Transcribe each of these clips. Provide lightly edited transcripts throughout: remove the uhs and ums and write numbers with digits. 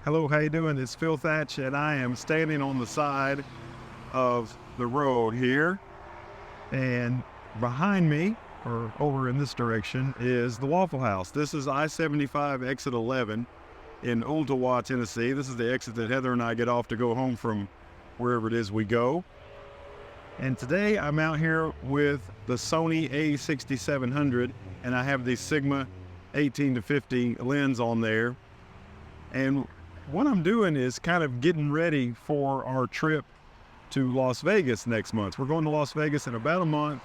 Hello, how you doing? It's Phil Thatch, and I am standing on the side of the road here. And behind me, or over in this direction, is the Waffle House. This is I-75 exit 11 in Ooltewah, Tennessee. This is the exit that Heather and I get off to go home from wherever it is we go. And today I'm out here with the Sony a6700, and I have the Sigma 18-50 lens on there. And what I'm doing is kind of getting ready for our trip to Las Vegas next month. We're going to Las Vegas in about a month,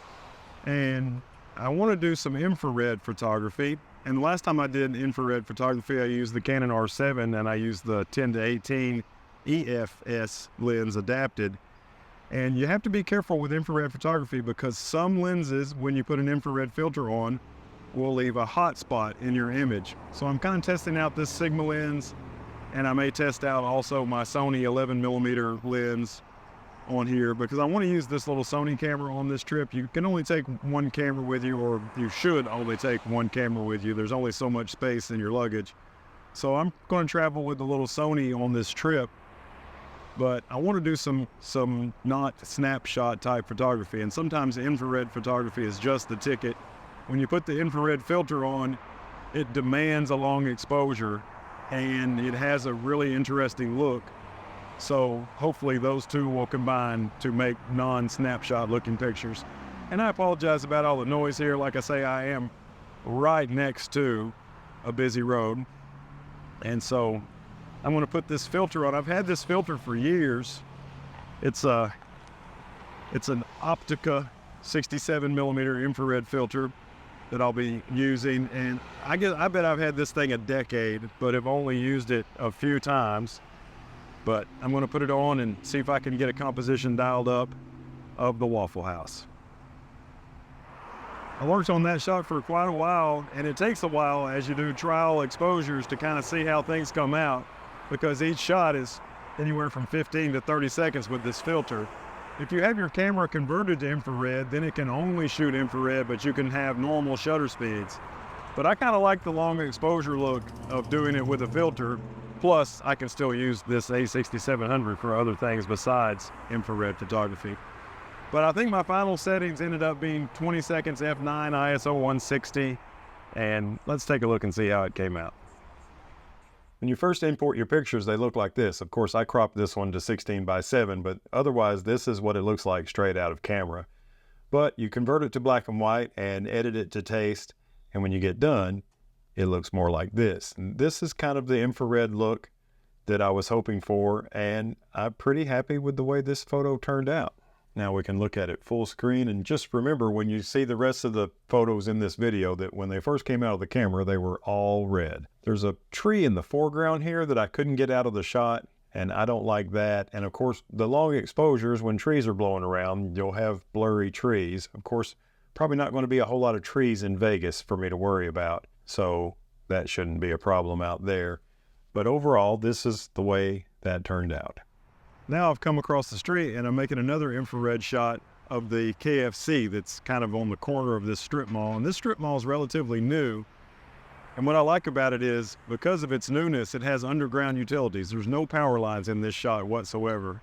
and I want to do some infrared photography. And the last time I did infrared photography, I used the Canon R7 and I used the 10-18 EFS lens adapted. And you have to be careful with infrared photography because some lenses, when you put an infrared filter on, will leave a hot spot in your image. So I'm kind of testing out this Sigma lens, and I may test out also my Sony 11mm lens on here because I want to use this little Sony camera on this trip. You can only take one camera with you, or you should only take one camera with you. There's only so much space in your luggage. So I'm going to travel with the little Sony on this trip, but I want to do some not snapshot type photography, and sometimes infrared photography is just the ticket. When you put the infrared filter on, it demands a long exposure and it has a really interesting look. So hopefully those two will combine to make non-snapshot looking pictures. And I apologize about all the noise here. Like I say, I am right next to a busy road. And so I'm going to put this filter on. I've had this filter for years. It's an Optica 67mm infrared filter that I'll be using, and I bet I've had this thing a decade, but have only used it a few times. But I'm going to put it on and see if I can get a composition dialed up of the Waffle House. I worked on that shot for quite a while, and it takes a while as you do trial exposures to kind of see how things come out, because each shot is anywhere from 15 to 30 seconds with this filter. If you have your camera converted to infrared, then it can only shoot infrared, but you can have normal shutter speeds. But I kind of like the long exposure look of doing it with a filter. Plus, I can still use this a6700 for other things besides infrared photography. But I think my final settings ended up being 20 seconds f9, ISO 160, and let's take a look and see how it came out. When you first import your pictures, they look like this. Of course, I cropped this one to 16:7, but otherwise this is what it looks like straight out of camera. But you convert it to black and white and edit it to taste, and when you get done, it looks more like this. And this is kind of the infrared look that I was hoping for, and I'm pretty happy with the way this photo turned out. Now we can look at it full screen, and just remember when you see the rest of the photos in this video that when they first came out of the camera, they were all red. There's a tree in the foreground here that I couldn't get out of the shot, and I don't like that. And of course, the long exposures, when trees are blowing around, you'll have blurry trees. Of course, probably not going to be a whole lot of trees in Vegas for me to worry about, so that shouldn't be a problem out there. But overall, this is the way that turned out. Now I've come across the street and I'm making another infrared shot of the KFC that's kind of on the corner of this strip mall. And this strip mall is relatively new. And what I like about it is, because of its newness, it has underground utilities. There's no power lines in this shot whatsoever.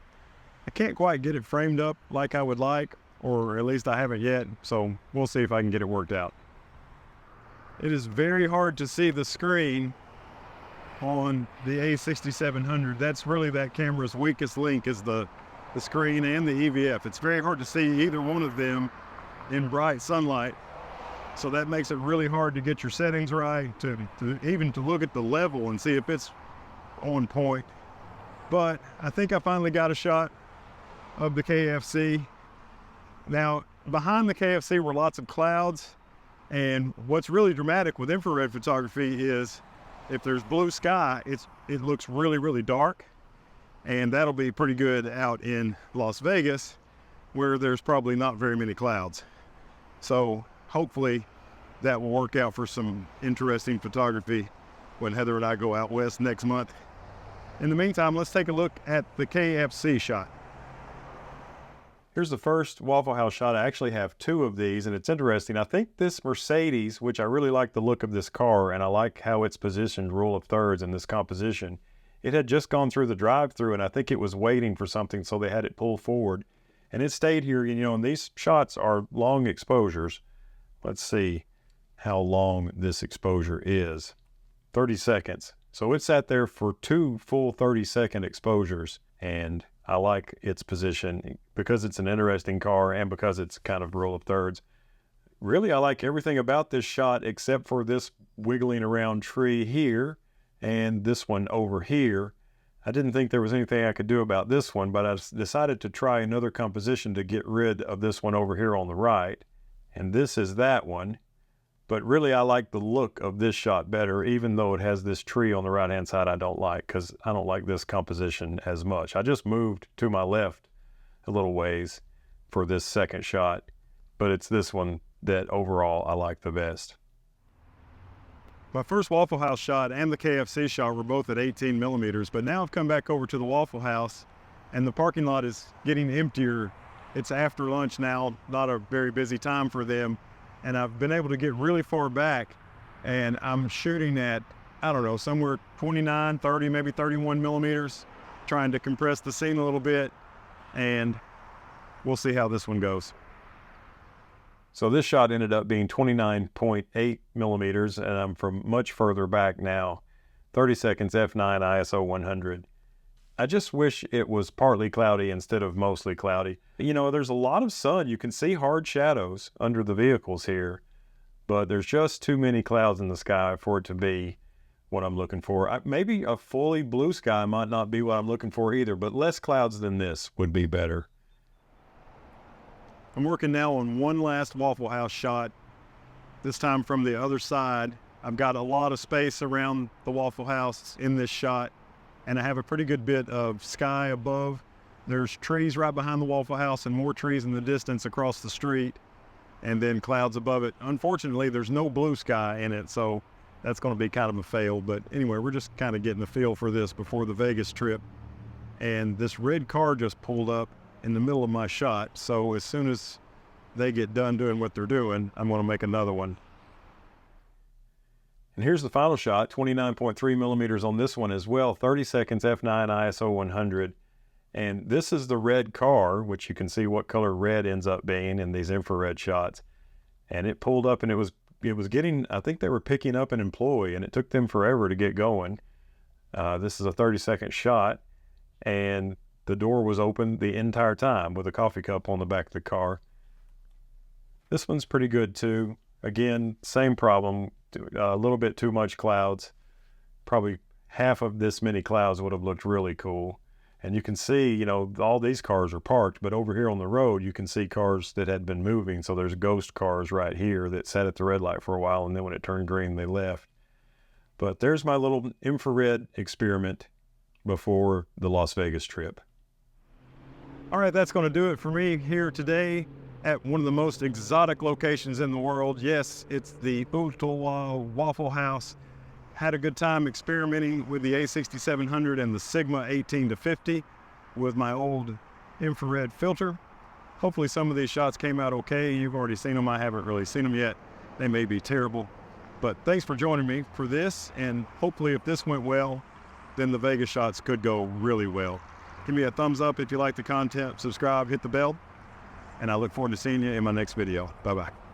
I can't quite get it framed up like I would like, or at least I haven't yet, so we'll see if I can get it worked out. It is very hard to see the screen on the a6700. That's really that camera's weakest link, is the screen and the EVF. It's very hard to see either one of them in bright sunlight. So that makes it really hard to get your settings right, to even to look at the level and see if it's on point. But I think I finally got a shot of the KFC. Now, behind the KFC were lots of clouds, and what's really dramatic with infrared photography is if there's blue sky, it looks really, really dark, and that'll be pretty good out in Las Vegas, where there's probably not very many clouds. So hopefully that will work out for some interesting photography when Heather and I go out west next month. In the meantime, let's take a look at the KFC shot. Here's the first Waffle House shot. I actually have two of these, and it's interesting. I think this Mercedes, which I really like the look of this car, and I like how it's positioned rule of thirds in this composition, It had just gone through the drive-through, and I think it was waiting for something, so they had it pull forward. And it stayed here, and these shots are long exposures. Let's see how long this exposure is. 30 seconds. So it sat there for 2 full 30-second exposures, and I like its position because it's an interesting car and because it's kind of rule of thirds. Really, I like everything about this shot except for this wiggling around tree here and this one over here. I didn't think there was anything I could do about this one, but I decided to try another composition to get rid of this one over here on the right. And this is that one. But really, I like the look of this shot better, even though it has this tree on the right-hand side I don't like, because I don't like this composition as much. I just moved to my left a little ways for this second shot, but it's this one that overall I like the best. My first Waffle House shot and the KFC shot were both at 18 millimeters, but now I've come back over to the Waffle House and the parking lot is getting emptier. It's after lunch now, not a very busy time for them. And I've been able to get really far back, and I'm shooting at, I don't know, somewhere 29, 30, maybe 31 millimeters, trying to compress the scene a little bit, and we'll see how this one goes. So this shot ended up being 29.8 millimeters, and I'm from much further back now. 30 seconds, f9, ISO 100. I just wish it was partly cloudy instead of mostly cloudy. There's a lot of sun. You can see hard shadows under the vehicles here, but there's just too many clouds in the sky for it to be what I'm looking for. Maybe a fully blue sky might not be what I'm looking for either, but less clouds than this would be better. I'm working now on one last Waffle House shot, this time from the other side. I've got a lot of space around the Waffle House in this shot, and I have a pretty good bit of sky above. There's trees right behind the Waffle House and more trees in the distance across the street, and then clouds above it. Unfortunately, there's no blue sky in it, so that's going to be kind of a fail. But anyway, we're just kind of getting the feel for this before the Vegas trip. And this red car just pulled up in the middle of my shot, so as soon as they get done doing what they're doing, I'm going to make another one. And here's the final shot, 29.3 millimeters on this one as well, 30 seconds, f9, ISO 100. And this is the red car, which you can see what color red ends up being in these infrared shots. And it pulled up, and it was getting, I think they were picking up an employee, and it took them forever to get going. This is a 30-second shot, and the door was open the entire time with a coffee cup on the back of the car. This one's pretty good too. Again, same problem. A little bit too much clouds. Probably half of this many clouds would have looked really cool. And you can see, all these cars are parked, but over here on the road, you can see cars that had been moving. So there's ghost cars right here that sat at the red light for a while, and then when it turned green, they left. But there's my little infrared experiment before the Las Vegas trip. All right, that's going to do it for me here today at one of the most exotic locations in the world. Yes, it's the Waffle House. Had a good time experimenting with the A6700 and the Sigma 18-50 with my old infrared filter. Hopefully some of these shots came out okay. You've already seen them. I haven't really seen them yet. They may be terrible. But thanks for joining me for this, and hopefully if this went well, then the Vegas shots could go really well. Give me a thumbs up if you like the content, subscribe, hit the bell, and I look forward to seeing you in my next video. Bye-bye.